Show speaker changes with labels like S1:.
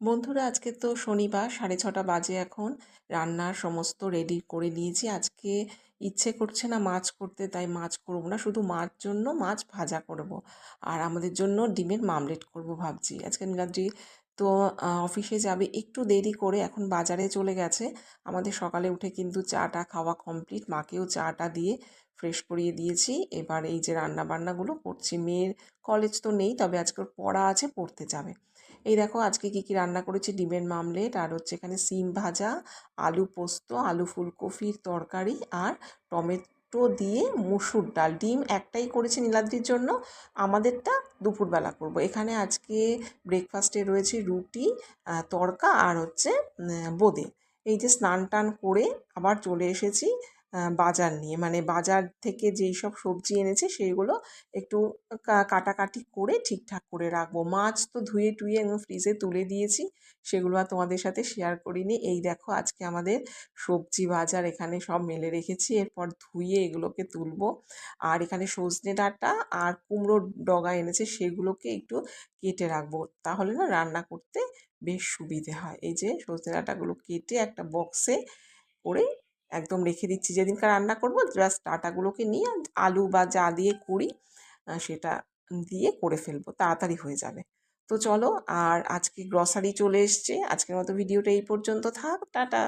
S1: বন্ধুরা আজকে তো শনিবার 6:30 বাজে এখন। রান্নার সমস্ত রেডি করে নিয়েছি। আজকে ইচ্ছে করছে না মাছ করতে, তাই মাছ করব না, শুধু মার জন্য মাছ ভাজা করব। আর আমাদের জন্য ডিমের মামলেট করব ভাবছি। আজকে নীলাদ্রি তো অফিসে যাবে একটু দেরি করে, এখন বাজারে চলে গেছে। আমাদের সকালে উঠে কিন্তু চাটা খাওয়া কমপ্লিট, মাকেও চাটা দিয়ে ফ্রেশ করিয়ে দিয়েছি। এবার এই যে রান্না বান্নাগুলো করছি। মেয়ের কলেজ তো নেই, তবে আজকে ওর পড়া আছে, পড়তে যাবে। এই দেখো আজকে কি কি রান্না করেছি, ডিমের মামলেট, আর হচ্ছে এখানে সিম ভাজা, আলু পোস্ত, আলু ফুলকপির তরকারি, আর টমেটো দিয়ে মুসুর ডাল। ডিম একটাই করেছি নীলাদ্রির জন্য, আমাদেরটা দুপুরবেলা করব। এখানে আজকে ব্রেকফাস্টে রয়েছে রুটি, তড়কা, আর হচ্ছে বোঁদে। এই যে স্নান টান করে আবার চলে এসেছি বাজার নিয়ে, মানে বাজার থেকে যেই সব সবজি এনেছে সেইগুলো একটু কাটাকাটি করে ঠিকঠাক করে রাখবো। মাছ তো ধুয়ে টুয়ে একদম ফ্রিজে তুলে দিয়েছি, সেগুলো আর তোমাদের সাথে শেয়ার করিনি। এই দেখো আজকে আমাদের সবজি বাজার এখানে সব মেলে রেখেছি, এরপর ধুয়ে এগুলোকে তুলবো। আর এখানে সজনে ডাঁটা আর কুমড়োর ডগা এনেছে, সেগুলোকে একটু কেটে রাখবো, তাহলে না রান্না করতে বেশ সুবিধে হয়। এই যে সজনে ডাঁটাগুলো কেটে একটা বক্সে করে একদম রেখে দিচ্ছি, যেদিনকার রান্না করবো জাস্ট ডাঁটাগুলোকে নিয়ে আলু বা যা দিয়ে করি সেটা দিয়ে করে ফেলবো, তাড়াতাড়ি হয়ে যাবে। তো চলো, আর আজকে গ্রসারি চলে এসছে। আজকের মতো ভিডিওটা এই পর্যন্ত থাক, টাটা।